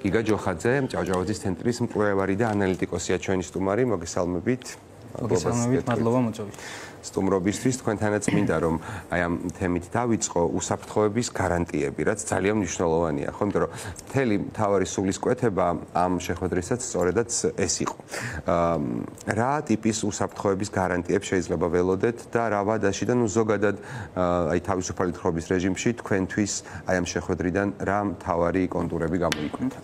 გიგა ჯოხაძე, ჭავჭავაძის ცენტრის მკვლევარი და ანალიტიკოსია ჩვენი სტუმარი, მოგესალმებით. მადლობა მოწვევით. სტუმრობისთვის თქვენთანაც მინდა რომ აი ამ თემით დავიწყო უსაფრთხოების გარანტიები, რაც ძალიან მნიშვნელოვანია, ხო? იმიტომ რომ მთელი მთავარი სულისკვეთება ამ შეხვედრისაც სწორედაც ეს იყო. რა ტიპის უსაფრთხოების გარანტიებს შეიძლება ველოდეთ და რა ვადაში და ზოგადად აი თავისუფალი თხრობის რეჟიმში თქვენთვის აი ამ შეხვედრიდან რა მთავარი კონტურები გამოიკვეთა?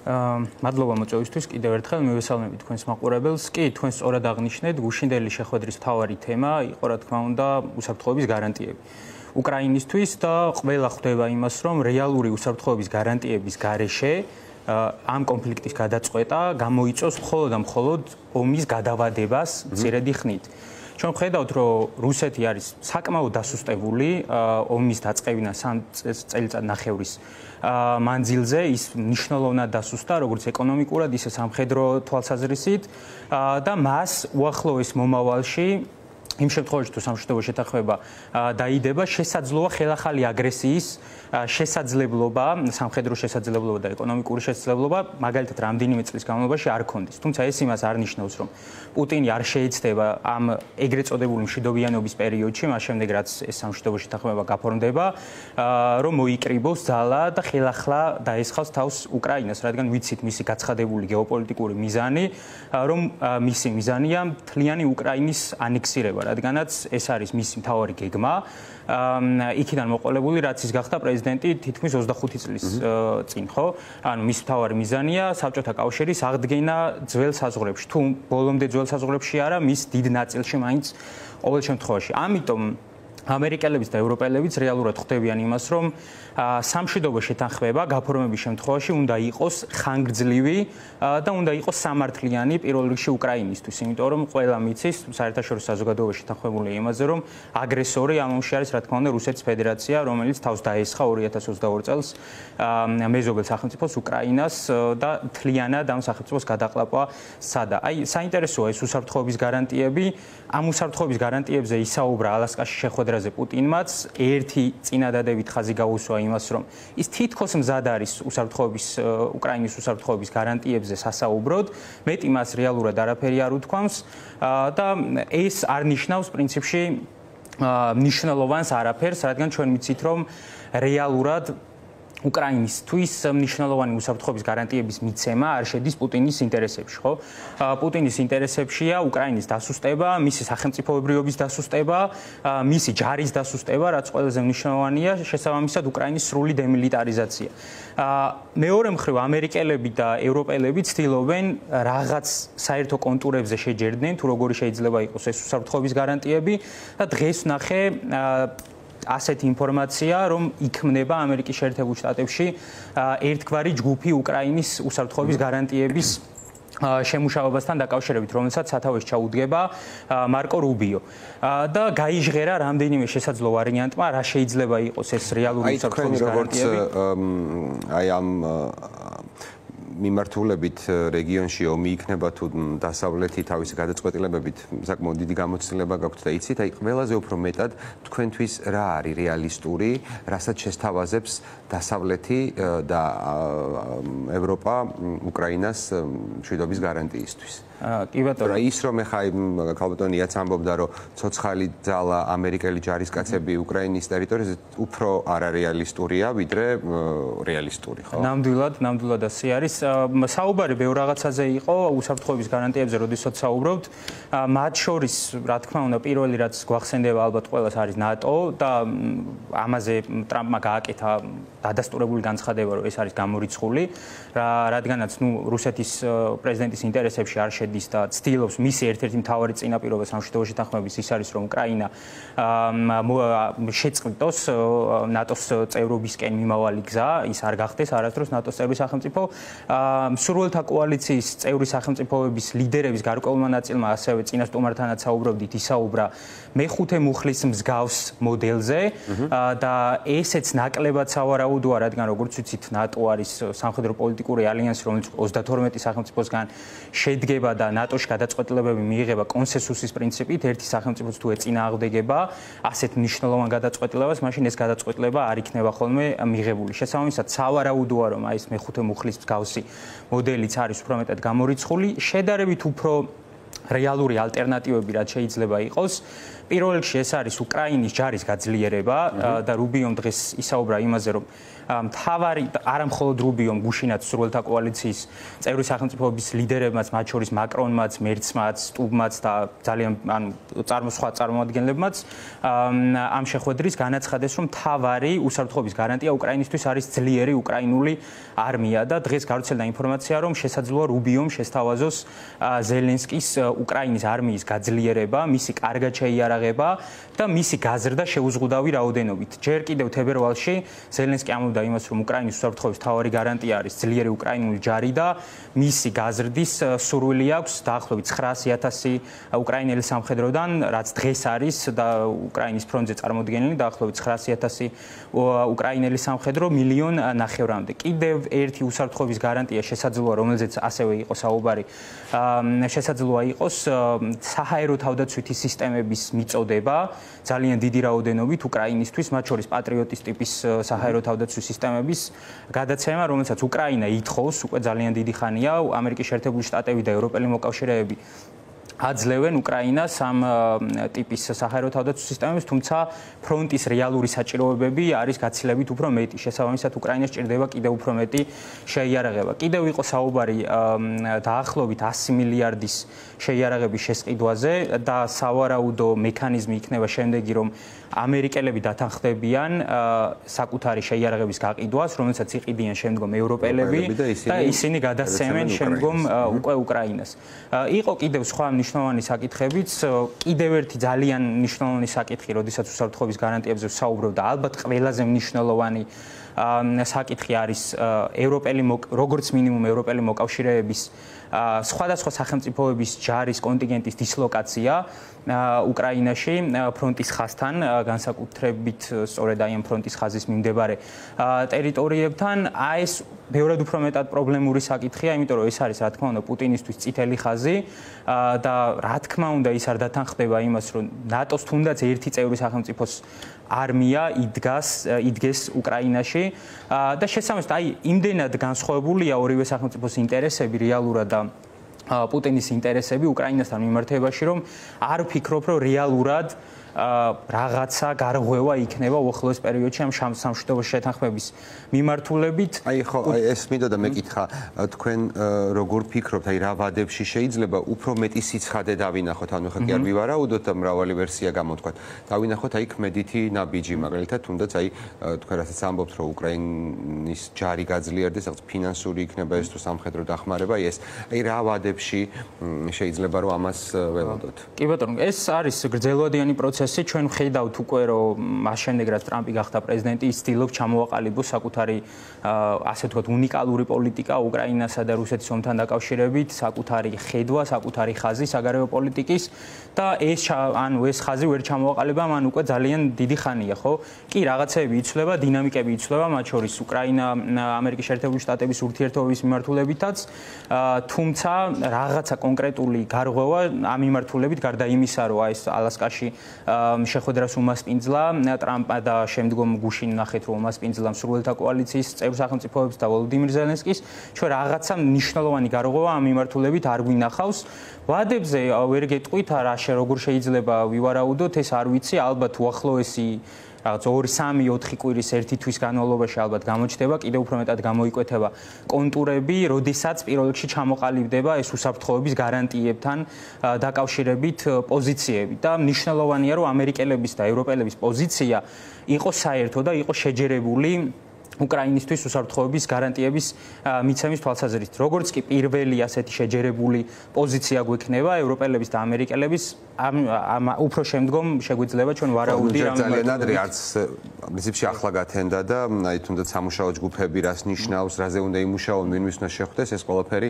მადლობა მოწვევისთვის კიდევ ერთხელ მივესალმებით თქვენს მაყურებელს. კი, თქვენ სწორად აღნიშნეთ, გუშინდელი შეხვედრის მთავარი თემა იყო რა თქმა უნდა უსაფრთხოების გარანტიები. უკრაინისთვის და ყველა ხვდება იმას, რომ რეალური უსაფრთხოების გარანტიების გარეშე ამ კონფლიქტის გადაწყვეტა გამოიწვევს მხოლოდ და მხოლოდ ომის გადავადებას მცირედი ხნით. ჩვენ ხედავთ, რომ რუსეთი არის საკმაოდ დასუსტებული ომის დაწყებიდან 3 წელიწადნახევრის მანძილზე, ის მნიშვნელოვნად დასუსტა, როგორც ეკონომიკურად, ისე სამხედრო თვალსაზრისით და მას უახლოეს მომავალში იმ შემთხვევაში თუ სამშვიდობო შეთანხმება დაიდება, შესაძლოა ხელახალი აგრესიის შესაძლებლობა, სამხედრო შესაძლებლობა და ეკონომიკური შესაძლებლობა მაგალითად რამდენიმე წლის განმავლობაში არ ქონდეს. თუმცა ეს იმას არ ნიშნავს, რომ პუტინი არ შეეცდება ამ ეგრეთ წოდებული მშვიდობიანობის პერიოდში, მას შემდეგ რაც ეს სამშვიდობო შეთანხმება გაფორმდება, რომ მოიკრიბოს ძალა და ხელახლა დაესხავს თავს უკრაინას, რადგან ვიცით მისი გაცხადებული გეოპოლიტიკური მიზანი, რომ მისი მიზანია მთლიანი უკრაინის ანექსირება, რადგანაც ეს არის მისი მთავარი გეგმა. იქიდან მოყოლებული, რაც ის გახდა პრეზიდენტი თითქმის 25 წლის წინ, ხო? ანუ მის მთავარი მიზანია საბჭოთა კავშირის აღდგენა ძველ საზღვრებში. თუ ბოლომდე ძველ საზღვრებში არა, მის დიდ ნაწილში მაინც ყოველ შემთხვევაში. ამიტომ ამერიკელებიც და ევროპელებიც რეალურად ხვდებიან იმას, რომ სამშვიდობო შეთანხმება გაფორმების შემთხვევაში უნდა იყოს ხანგრძლივი და უნდა იყოს სამართლიანი პირველ რიგში უკრაინისთვის, იმიტომ რომ ყველა მიცის საერთაშორისო საზოგადოებაში შეთანხმებული იმაზე, რომ აგრესორი ამ ომში არის რა თქმა უნდა რუსეთის ფედერაცია, რომელიც თავს დაესხა 2022 წელს მეზობელ სახელმწიფოს უკრაინას და მთლიანად ამ სახელმწიფოს გადაყლაპვა სცადა. აი, საინტერესოა ეს უსაფრთხოების გარანტიები, ამ უსაფრთხოების გარანტიებზე ისაუბრა ალასკაში შეხვედრაზე პუტინმაც, ერთი წინადადებით ხაზი გაუსვა იმას, რომ ის თითქოს მზად არის უკრაინის უსაფრთხოების გარანტიებზე სასაუბროდ, მეტი მას რეალურად არაფერი არ უთქვამს და ეს არ ნიშნავს პრინციპში მნიშვნელოვანს არაფერს, რადგან ჩვენ ვიცით, რომ რეალურად უკრაინისთვის მნიშვნელოვანი უსაფრთხოების გარანტიების მიცემა არ შედის პუტინის ინტერესებში, ხო? პუტინის ინტერესებშია უკრაინის დასუსტება, მისი სახელმწიფოებრიობის დასუსტება, მისი ჯარის დასუსტება, რაც ყველაზე მნიშვნელოვანია, შესაბამისად უკრაინის სრული დემილიტარიზაცია. მეორე მხრივ ამერიკელები და ევროპელები ცდილობენ რაღაც საერთო კონტურებზე შეჯერდნენ, თუ როგორი შეიძლება იყოს ეს უსაფრთხოების გარანტიები და დღეს ვნახე ასეთი ინფორმაცია, რომ იქმნება ამერიკის შეერთებულ შტატებში ერთგვარი ჯგუფი უკრაინის უსაფრთხოების გარანტიების შემუშავებასთან დაკავშირებით, რომელსაც სათავეს ჩაუდგება მარკო რუბიო. და გაიჟღერა რამდენიმე შესაძლო ვარიანტმა, რა შეიძლება იყოს ეს რეალური უსაფრთხოების გარანტიები. აი ამ მიმართულებით რეგიონში ომი იქნება თუ დასავლეთი თავისი გადაწყვეტილებებით საკმაოდ დიდი გამოცდილება გაქვთ და იცით, აი ყველაზე უფრო მეტად თქვენთვის რა არის რეალისტური, რასაც შესთავაზებს დასავლეთი და ევროპა უკრაინას მშვიდობის გარანტიისთვის. კი ბატონო, ის რომ ეხა ქალბატონიაც ამბობდა, რომ ცოცხალი ძალა ამერიკელი ჯარისკაცები უკრაინის ტერიტორიაზე უფრო არარეალისტურია, ვიდრე რეალისტური, ხო? ნამდვილად ასე არის. საუბარი ბევრ რაღაცაზე იყო, უსაფრთხოების გარანტიებზე როდესაც საუბრობთ, მათ შორის, რა თქმა უნდა, პირველი რაც გვახსენდება ალბათ ყველას არის ნატო და ამაზე ტრამპმა გააკეთა დადასტურებული განცხადება, რომ ეს არის გამორიცხული, რადგანაც რუსეთის პრეზიდენტის ინტერესებში არ შედის და ცდილობს მისი ერთ-ერთი მთავარი წინაპირობა სამშვიდობო შეთანხმების ის არის, რომ უკრაინა შეწყვიტოს ნატოს წევრობისკენ მიმავალი გზა, ის არ გახდეს არასდროს ნატოს წევრი სახელმწიფო. მსურველთა კოალიციის წევრი სახელმწიფოების ლიდერების გარკვეულმა ნაწილმა ასევე წინა სტუმართანაც საუბრობდით, ისაუბრა მეხუთე მუხლის მსგავს მოდელზე და ესეც ნაკლებად სავარაუდოა, რადგან როგორც ვიცით, ნატო არის სამხედრო პოლიტიკა პოლიტიკური ალიანსი, რომელიც 32 სახელმწიფოსგან შედგება და ნატოში გადაწყვეტილებები მიიღება კონსენსუსის პრინციპით, ერთი სახელმწიფოც თუ ეწინააღმდეგება ასეთ მნიშვნელოვან გადაწყვეტილებას, მაშინ ეს გადაწყვეტილება არ იქნება ხოლმე მიღებული. შესაბამისად, სავარაუდოა, რომ აი ეს მეხუთე მუხლის მსგავსი მოდელიც არის უფრო მეტად გამორიცხული, შედარებით უფრო რეალური ალტერნატივები რაც შეიძლება იყოს. პირველ რიგში ეს არის უკრაინის ჯარის გაძლიერება და რუბიომ დღეს ისაუბრა იმაზე, რომ მთავარი არა მხოლოდ რუბიომ, გუშინაც სრულთა კოალიციის წევრი სახელმწიფოების ლიდერებმაც, მათ შორის მაკრონმაც, მერცმაც, სტუბმაც და ძალიან სხვა წარმომადგენლებმაც ამ შეხვედრის განაცხადეს, რომ მთავარი უსაფრთხოების გარანტია უკრაინისთვის არის ძლიერი უკრაინული არმია და დღეს გავრცელდა ინფორმაცია, რომ შესაძლოა რუბიომ შესთავაზოს ზელენსკის უკრაინის არმიის გაძლიერება, მისი კარგად შეიარაღება და მისი გაზრდა შეუზღუდავი რაოდენობით. ჯერ კიდევ თებერვალში ზელენსკი ამბობდა იმას, რომ უკრაინის უსაფრთხოების მთავარი გარანტია არის ძლიერი უკრაინული ჯარი და მისი გაზრდის სურვილი აქვს დაახლოებით 900,000 უკრაინელი სამხედროდან, რაც დღეს არის და უკრაინის ფრონტზე წარმოდგენილი დაახლოებით 900,000 უკრაინელი სამხედრო 1,5 მილიონამდე. კიდევ ერთი უსაფრთხოების გარანტია შესაძლოა, რომელზეც ასევე იყო საუბარი, შესაძლოა იყოს საჰაერო თავდაცვითი სისტემების მიწოდება ძალიან დიდი რაოდენობით უკრაინისთვის, მათ შორის პატრიოტის ტიპის საჰაერო თავდაცვის სისტემების გადაცემა, რომელსაც უკრაინა ითხოვს უკვე ძალიან დიდი ხანია. ამერიკის შეერთებული შტატები და ევროპელი მოკავშირეები აძლევენ უკრაინას ამ ტიპის საჰაერო თავდაცვის სისტემებს, თუმცა ფრონტის რეალური საჭიროებები არის გაცილებით უფრო მეტი. შესაბამისად, უკრაინას ჭირდება კიდევ უფრო მეტი შეიარაღება. კიდევ იყო საუბარი დაახლოებით 100 მილიარდის შეიარაღების შესყიდვაზე და სავარაუდო მექანიზმი იქნება შემდეგი, რომ ამერიკელები დათანხმდებიან საკუთარი შეიარაღების გაყიდვას, რომელსაც იყიდიან შემდგომ ევროპელები და ისინი გადასცემენ შემდგომ უკვე უკრაინას. იყო კიდევ სხვა მნიშვნელოვანი საკითხებიც, კიდევ ერთი ძალიან მნიშვნელოვანი საკითხი, როდესაც უსაფრთხოების გარანტიებზე ვსაუბრობ და ალბათ ყველაზე მნიშვნელოვანი საკითხი არის როგორც მინიმუმ ევროპელი მოკავშირეების სხვადასხვა სახელმწიფოების ჯარის კონტინგენტის დისლოკაცია უკრაინაში ფრონტის ხაზთან, განსაკუთრებით სწორედ აი ამ ფრონტის ხაზის მიმდებარე ტერიტორიებთან. აი ეს ბევრად უფრო მეტად პრობლემური საკითხია, იმიტომ რომ ეს არის რა თქმა უნდა პუტინისთვის წითელი ხაზი და რა თქმა უნდა ის არ დათანხმდება იმას, რომ ნატოს თუნდაც ერთი წევრი სახელმწიფოს არმია იდგეს უკრაინაში და შესაბამისად აი იმდენად განსხვავებულია ორივე სახელმწიფოს ინტერესები რეალურად და პუტინის ინტერესები უკრაინასთან მიმართებაში, რომ არ ვფიქრობ, რომ რეალურად რაღაცა გარღვევა იქნება უახლოეს პერიოდში ამ სამშვიდობო შეთანხმების მიმართულებით. აი ხო, ეს მინდოდა მეკითხა, თქვენ როგორ ფიქრობთ, აი რა ვადებში შეიძლება უფრო მეტი სიცხადე დავინახოთ, ანუ ხა კი არ ვივარაუდოთ და მრავალი ვერსია გამოთქვათ. დავინახოთ აი ქმედითი ნაბიჯი, მაგალითად, თუნდაც აი თქვენ რასაც ამბობთ, რომ უკრაინის ჯარი გაძლიერდეს, რაღაც ფინანსური იქნება ეს თუ სამხედრო დახმარება, აი ეს აი რა ვადებში შეიძლება რომ ამას ველოდოთ. კი ბატონო, ეს არის გრძელვადიანი პროცესი. ჩვენ ვხედავთ უკვე, რომ მას შემდეგ რაც ტრამპი გახდა პრეზიდენტი, ის ცდილობს ჩამოაყალიბოს საკუთარი ასე ვთქვათ უნიკალური პოლიტიკა უკრაინასა და რუსეთის ომთან დაკავშირებით, საკუთარი ხედვა, საკუთარი ხაზი საგარეო პოლიტიკის და ეს ხაზი ვერ ჩამოაყალიბა მან უკვე ძალიან დიდი ხანია, ხო? კი, რაღაცები იცვლება, დინამიკები იცვლება, მათ შორის უკრაინა ამერიკის შეერთებული შტატების ურთიერთობების მიმართულებითაც, თუმცა რაღაცა კონკრეტული გარღვევა ამ მიმართულებით გარდა იმისა, რომ აი ეს ალასკაში შეხვედრას უმასპინძლა ტრამპმა და შემდგომ გუშინ ნახეთ, რომ უმასპინძლა მსურველთა კოალიციის წევრ სახელმწიფოებს და ვოლოდიმირ ზელენსკის, ჩვენ რაღაცა მნიშვნელოვანი გარღვევა ამ მიმართულებით არ გვინახავს. ვადებზე ვერ გეტყვით, როგორ შეიძლება ვივარაუდოთ, ეს არ ვიცი, ალბათ უახლოესი რაღაც 2-3-4 კვირის ერთი თვის განმავლობაში ალბათ გამოჩნდება, კიდევ უფრო მეტად გამოიკვეთება კონტურები, როდესაც პირველ რიგში ჩამოყალიბდება ეს უსაფრთხოების გარანტიებთან დაკავშირებით პოზიციები და მნიშვნელოვანია, რომ ამერიკელების და ევროპელების პოზიცია იყოს საერთო და იყოს შეჯერებული უკრაინისთვის უსაფრთხოების გარანტიების მიცემის თვალსაზრისით. როგორც კი პირველი ასეთი შეჯერებული პოზიცია გვექნება ევროპელების და ამერიკელების, უფრო შემდგომ შეგვიძლია ჩვენ ვარაუდი რამე ძალიან ადრე არც პრინციპში ახლა გათენდა და აი თუნდაც სამუშაო ჯგუფები რას ნიშნავს, რაზე უნდა იმუშაონ, ვინმის უნდა შეხვდეს, ეს ყველაფერი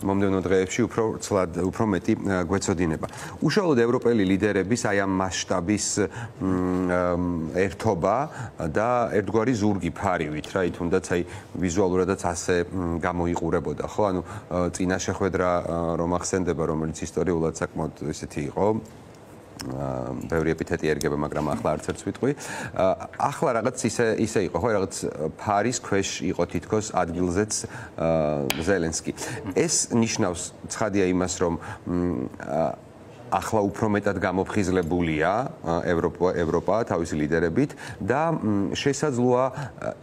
მომდევნო დღეებში უფრო მეტი გვეცოდინება. უშუალოდ ევროპელი ლიდერების აი ამ მასშტაბის ერთობა და ერთგვარი ზურგი ფარივით რა თუნდაც აი ვიზუალურადაც ასე გამოიყურებოდა, ხო? ანუ წინა შეხვედრა რომ ახსენდება, რომელიც ისტორიულად საკმაოდ ისეთი იყო, ბევრი ეპითეტი ერგება, მაგრამ ახლა არც ერთს ვიტყვი. ახლა რაღაც ისე იყო, ხო, რაღაც ფარის ქვეშ იყო თითქოს ადგილზეც ზელენსკი. ეს ნიშნავს ცხადია იმას, რომ ახლა უფრო მეტად გამოფხიზლებულია ევროპა თავისი ლიდერებით და შესაძლოა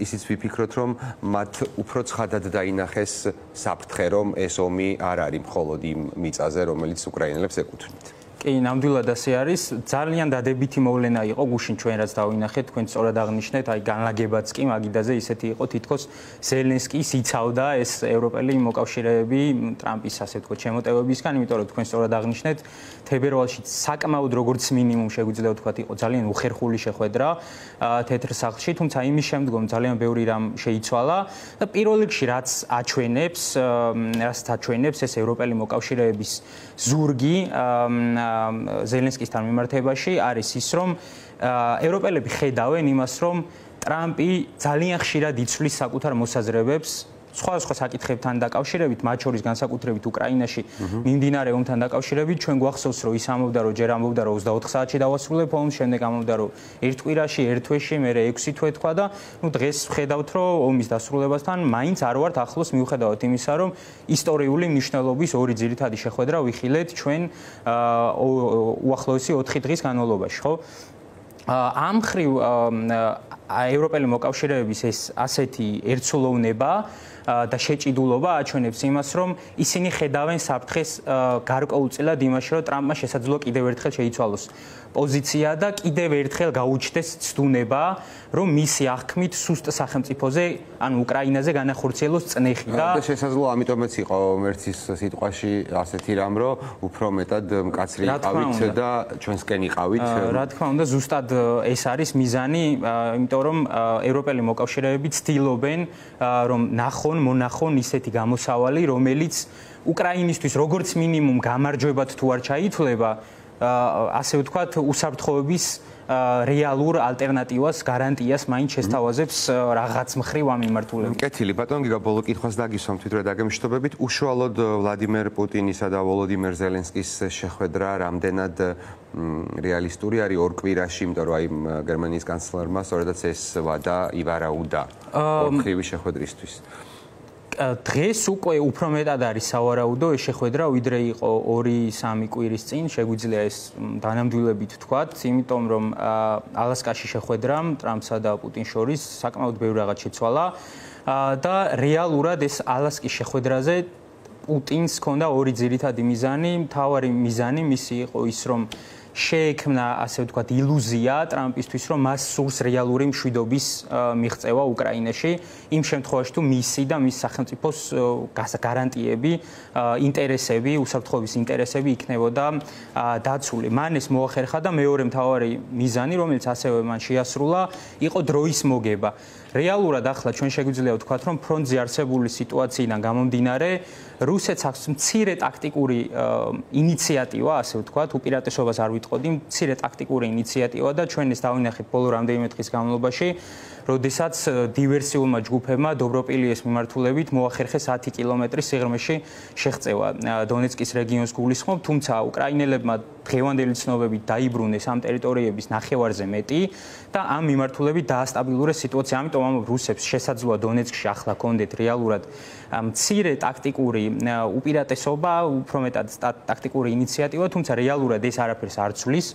ისიც ვიფიქროთ, რომ მათ უფრო ცხადად დაინახეს საფრთხე, რომ ეს ომი არ არის მხოლოდ იმ მიწაზე, რომელიც უკრაინელებს ეკუთვნით. კი, ნამდვილად ასე არის. ძალიან დადებითი მოვლენა იყო გუშინ ჩვენ რაც დავინახეთ, თქვენ სწორად აღნიშნეთ, აი განლაგებაც კი მაგიდაზე ისეთი იყო, თითქოს ზელენსკის იცავდა ეს ევროპელი მოკავშირეები ტრამპის ასე ვთქვათ შემოტევებისგან, იმიტომ რომ თქვენ სწორად აღნიშნეთ, თებერვალში საკმაოდ როგორც მინიმუმ შეგვიძლია ვთქვათ, იყო ძალიან უხერხული შეხვედრა თეთრ სახლში, თუმცა იმის შემდგომ ძალიან ბევრი რამ შეიცვალა და პირველ რიგში რაც აჩვენებს ეს ევროპელი მოკავშირეების ზურგი ზელენსკისთან მიმართებაში არის ის, რომ ევროპელები ხედავენ იმას, რომ ტრამპი ძალიან ხშირად იცვლის საკუთარ მოსაზრებებს სხვადასხვა საკითხებთან დაკავშირებით, მათ შორის განსაკუთრებით უკრაინაში მიმდინარე ომთან დაკავშირებით, ჩვენ გვახსოვს, რომ ის ამბობდა, რომ ჯერ ამბობდა, რომ 24 საათში დავასრულებ ომს, შემდეგ ამბობდა, რომ ერთ კვირაში, ერთ თვეში, მერე 6 თვე თქვა და დღეს ვხედავთ, რომ ომის დასრულებასთან მაინც არ ვართ ახლოს, მიუხედავად იმისა, რომ ისტორიული მნიშვნელობის ორი ძირითადი შეხვედრა ვიხილეთ ჩვენ უახლოესი 4 დღის განმავლობაში, ხო? ამ ხრივ ევროპელი მოკავშირეების ეს ასეთი ერთსულოვნება და შეჭიდულობა აჩვენებს იმას, რომ ისინი ხედავენ საფრთხეს გარკვეულწილად იმაში, რომ ტრამპმა შესაძლოა კიდევ ერთხელ შეიცვალოს პოზიცია და კიდევ ერთხელ გაუჩნდეს ცდუნება, რომ მისი აღქმით სუსტ სახელმწიფოზე, ანუ უკრაინაზე განახორციელოს წნეხი და შესაძლოა ამიტომაც იყო მერცის სიტყვაში ასეთი რამ, რომ უფრო მეტად მკაცრი იყავით და ჩვენსკენ იყავით. რა თქმა უნდა, ზუსტად ეს არის მიზანი, იმიტომ რომ ევროპელი მოკავშირეები ცდილობენ, რომ მონახონ ისეთი გამოსავალი, რომელიც უკრაინისთვის როგორც მინიმუმ გამარჯვებად თუ არ ჩაითვლება, ასე ვთქვათ, უსაფრთხოების რეალურ ალტერნატივას, გარანტიას მაინც შესთავაზებს რაღაც მხრივ ამ მიმართულებით. კეთილი, ბატონ გიგა, ბოლო კითხვას დაგისვამთ ვიდრე დაგემშვიდობებით. უშუალოდ ვლადიმერ პუტინისა და ვოლოდიმერ ზელენსკის შეხვედრა რამდენად რეალისტური არის ორ კვირაში, იმიტომ რომ აი გერმანიის კანცლერმა სწორედაც ეს ვადა ივარაუდა ოთხივი შეხვედრისთვის. დღეს უკვე უფრო მეტად არის სავარაუდო ეს შეხვედრა, ვიდრე იყო 2-3 კვირის წინ, შეგვიძლია ეს დანამდვილებით ვთქვათ, იმიტომ რომ ალასკაში შეხვედრამ ტრამპსა და პუტინს შორის საკმაოდ ბევრი რაღაც შეცვალა და რეალურად ეს ალასკის შეხვედრაზე პუტინს ჰქონდა ორი ძირითადი მიზანი. მთავარი მიზანი მისი იყო ის, რომ შეექმნა, ასე ვთქვათ, ილუზია ტრამპისთვის, რომ მას სურს რეალური მშვიდობის მიღწევა უკრაინაში, იმ შემთხვევაში თუ მისი და მის სახელმწიფოს გარანტიები, ინტერესები, უსაფრთხოების ინტერესები იქნებოდა დაცული. მან ეს მოახერხა და მეორე მთავარი მიზანი, რომელიც ასევე მან შეასრულა, იყო დროის მოგება. რეალურად ახლა ჩვენ შეგვიძლია ვთქვათ, რომ ფრონტზე არსებული სიტუაციიდან გამომდინარე, რუსეთს აქვს მცირე ტაქტიკური ინიციატივა, ასე ვთქვათ, უპირატესობას არ ვიტყოდი, მცირე ტაქტიკური ინიციატივა და ჩვენ ეს დავინახეთ ბოლო რამდენიმე დღის განმავლობაში, როდესაც დივერსიულმა ჯგუფებმა დობროპილიეს მიმართულებით მოახერხეს 10 კილომეტრის სიღრმეში შეღწევა დონეცკის რეგიონს გულისხმობ, თუმცა უკრაინელებმა დღევანდელი ცნობებით დაიბრუნეს ამ ტერიტორიების ნახევარზე მეტი და ამ მიმართულებით დაასტაბილურეს სიტუაცია. ამიტომ ამბობ რუსებს შესაძლოა დონეცკში ახლა კონდეთ რეალურად მცირე ტაქტიკური უპირატესობა, უფრო მეტად ტაქტიკური ინიციატივა, თუმცა რეალურად ეს არაფერს არ ცვლის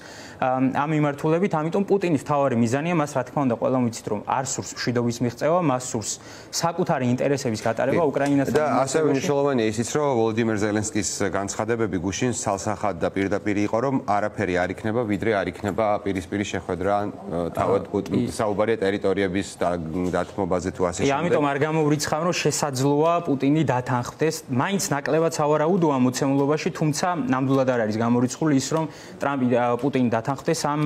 ამ მიმართულებით. ამიტომ პუტინის მთავარი მიზანია მას, რა თქმა უნდა, ყველამ ვიცით, რომ არ სურს მშვიდობის მიღწევა, მას სურს საკუთარი ინტერესების გატარება უკრაინასთან. და ასევე მნიშვნელოვანია ისიც, რომ ვოლოდიმერ ზელენსკის განცხადებები გუშინ სალსახად და პირდაპირ იყო, რომ არაფერი არ იქნება, ვიდრე არ იქნება პირისპირი შეხვედრა თავად პუტინის საუბარია ტერიტორიების დათმობაზე თუ ასე შემდეგ. ამიტომ არ გამოვრიცხავ, რომ შესაძლოა პუტინი დათანხმდეს. მაინც ნაკლებად სავარაუდოა მოცემულობაში, თუმცა ნამდვილად არ არის გამორიცხული ის, რომ ტრამპი პუტინი დათანხმდეს ამ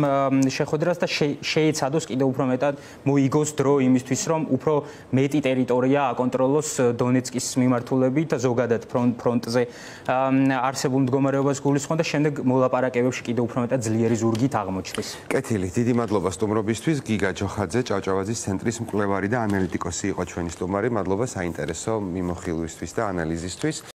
შეხვედრას და შეეცადოს კიდევ უფრო მეტად მოიგოს დრო იმისთვის, რომ უფრო მეტი ტერიტორია აკონტროლოს დონეცკის მიმართულებით და ზოგადად ფრონტზე არსებულ მდგომარეობას გულისხმობს და შემდეგ მოლაპარაკებებში კიდევ უფრო მეტად ძლიერი ზურგით აღმოჩნდეს. კეთილი, დიდი მადლობა სტუმრობისთვის. გიგა ჯოხაძე, ჭავჭავაძის ცენტრის მკვლევარი. მკვლევარი და ანალიტიკოსი იყო ჩვენი სტუმარი. მადლობა საინტერესო მიმოხილვისთვის და ანალიზისთვის.